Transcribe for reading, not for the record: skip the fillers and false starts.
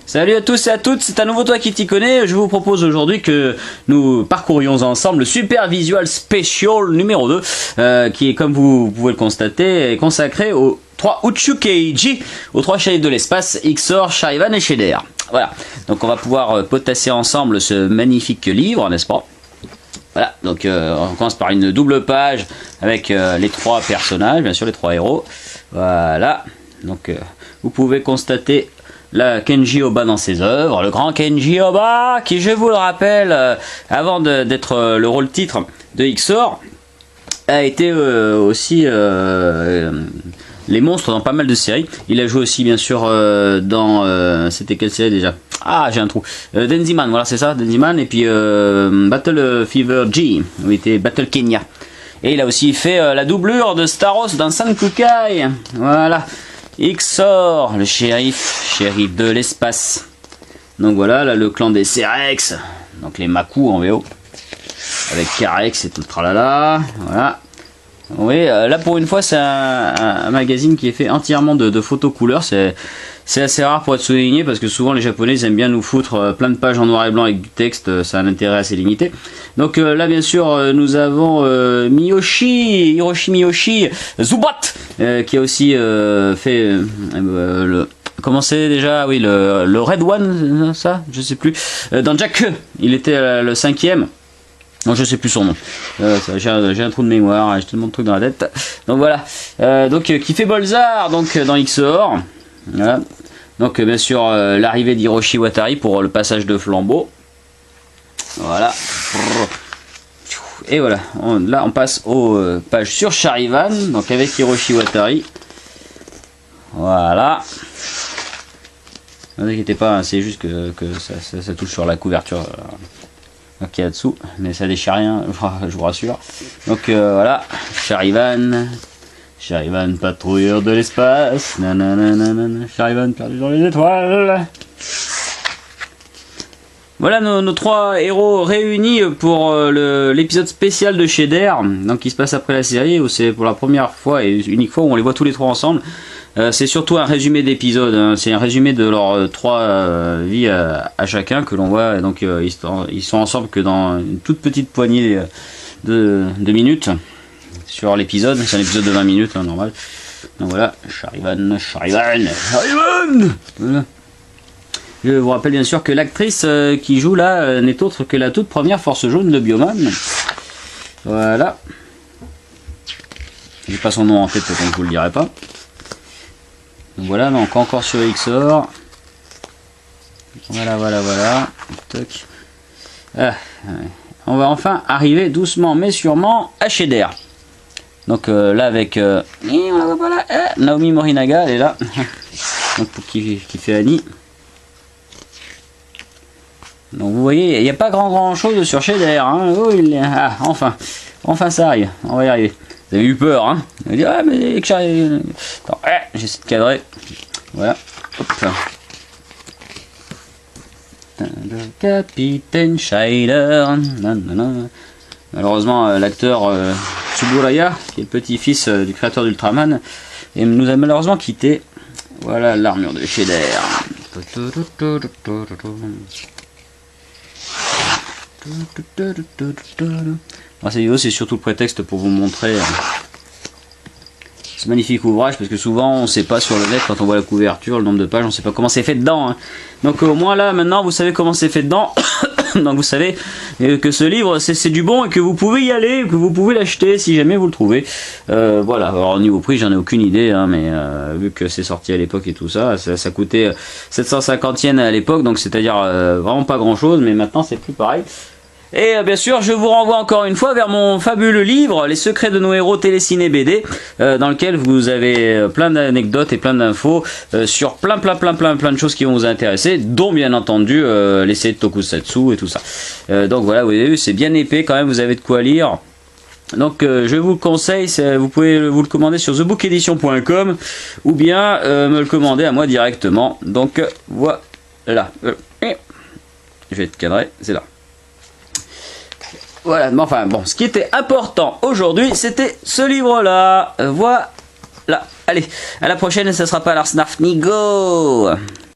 Salut à tous et à toutes, c'est à nouveau toi qui t'y connais. Je vous propose aujourd'hui que nous parcourions ensemble le Super Visual Special numéro 2 qui est, comme vous pouvez le constater, consacré aux 3 Uchukeiji, aux 3 chefs de l'espace, Ixor, Charivan et Shader. Voilà, donc on va pouvoir potasser ensemble ce magnifique livre, n'est-ce pas? Voilà, donc on commence par une double page avec les 3 personnages, bien sûr les 3 héros. Voilà, donc vous pouvez constater la Kenji Oba dans ses œuvres, le grand Kenji Oba, qui, je vous le rappelle, avant d'être le rôle titre de Ixor, a été aussi les monstres dans pas mal de séries. Il a joué aussi, bien sûr, dans... c'était quelle série déjà? Ah, j'ai un trou. Denziman, voilà, c'est ça, Denziman. Et puis Battle Fever G, où il était Battle Kenya. Et il a aussi fait la doublure de Staros dans Sankukai. Voilà. Ixor, le shérif de l'espace. Donc voilà, là le clan des Cerex, donc les Maku en VO, avec Carex et tout le tralala. Voilà. Oui, là pour une fois c'est un magazine qui est fait entièrement de photos couleurs. C'est assez rare pour être souligné parce que souvent les japonais ils aiment bien nous foutre plein de pages en noir et blanc avec du texte, ça a un intérêt assez limité. Donc là bien sûr nous avons Hiroshi Miyoshi Zubat qui a aussi fait comment c'est déjà, oui, le Red One, ça je sais plus, dans Jack, il était le 5e. Non, je sais plus son nom. J'ai un trou de mémoire, j'ai tellement de trucs dans la tête. Donc voilà. Donc qui fait Bolzar donc dans Ixor. Voilà. Donc bien sûr l'arrivée d'Hiroshi Watari pour le passage de flambeau. Voilà. Et voilà. Là on passe aux pages sur Charivan. Donc avec Hiroshi Watari. Voilà. Ne vous inquiétez pas, hein, c'est juste que ça touche sur la couverture. Qui est là-dessous, mais ça déchire rien, je vous rassure. Donc voilà, Charivan, patrouilleur de l'espace, Charivan perdu dans les étoiles. Voilà nos 3 héros réunis pour l'épisode spécial de Shader, donc qui se passe après la série, où c'est pour la première fois et unique fois où on les voit tous les 3 ensemble. C'est surtout un résumé d'épisodes, hein. C'est un résumé de leurs 3 vies à chacun que l'on voit. Et donc ils sont ensemble que dans une toute petite poignée de minutes sur l'épisode. C'est un épisode de 20 minutes, hein, normal. Donc voilà, Charivan. Voilà. Je vous rappelle bien sûr que l'actrice qui joue là n'est autre que la toute première Force Jaune de Bioman. Voilà. J'ai pas son nom en tête, donc je vous le dirai pas. Donc voilà, donc encore sur Ixor. Voilà. Toc. Ah, on va enfin arriver doucement mais sûrement à Shader. Donc là avec on la voit pas là, Naomi Morinaga, elle est là. Donc qui fait Annie. Donc vous voyez, il n'y a pas grand chose sur Shader, hein. Oh, enfin ça arrive, on va y arriver. Vous avez eu peur, hein? Vous avez dit, ah, mais que j'arrive. Attends, j'essaie de cadrer. Voilà. Hop. Capitaine Shader. Malheureusement, l'acteur Tsuburaya, qui est le petit-fils du créateur d'Ultraman, nous a malheureusement quitté. Voilà l'armure de Shader. Cette vidéo c'est surtout le prétexte pour vous montrer ce magnifique ouvrage, parce que souvent on ne sait pas sur le net, quand on voit la couverture, le nombre de pages, on ne sait pas comment c'est fait dedans, hein. Donc au moins là maintenant vous savez comment c'est fait dedans. Donc vous savez que ce livre c'est du bon et que vous pouvez y aller, que vous pouvez l'acheter si jamais vous le trouvez. Voilà, alors au niveau prix j'en ai aucune idée, hein, mais vu que c'est sorti à l'époque et tout ça, ça coûtait 750 yens à l'époque, donc c'est à dire vraiment pas grand chose, mais maintenant c'est plus pareil. Et bien sûr, je vous renvoie encore une fois vers mon fabuleux livre, Les secrets de nos héros téléciné BD, dans lequel vous avez plein d'anecdotes et plein d'infos sur plein de choses qui vont vous intéresser, dont bien entendu les séries de Tokusatsu et tout ça. Donc voilà, vous avez vu, c'est bien épais quand même, vous avez de quoi lire. Donc je vous le conseille, vous pouvez vous le commander sur thebookedition.com ou bien me le commander à moi directement. Donc voilà. Je vais te cadrer, c'est là. Voilà, mais enfin bon, ce qui était important aujourd'hui, c'était ce livre-là. Voilà. Allez, à la prochaine, ça sera pas l'Arsnarf Nigo.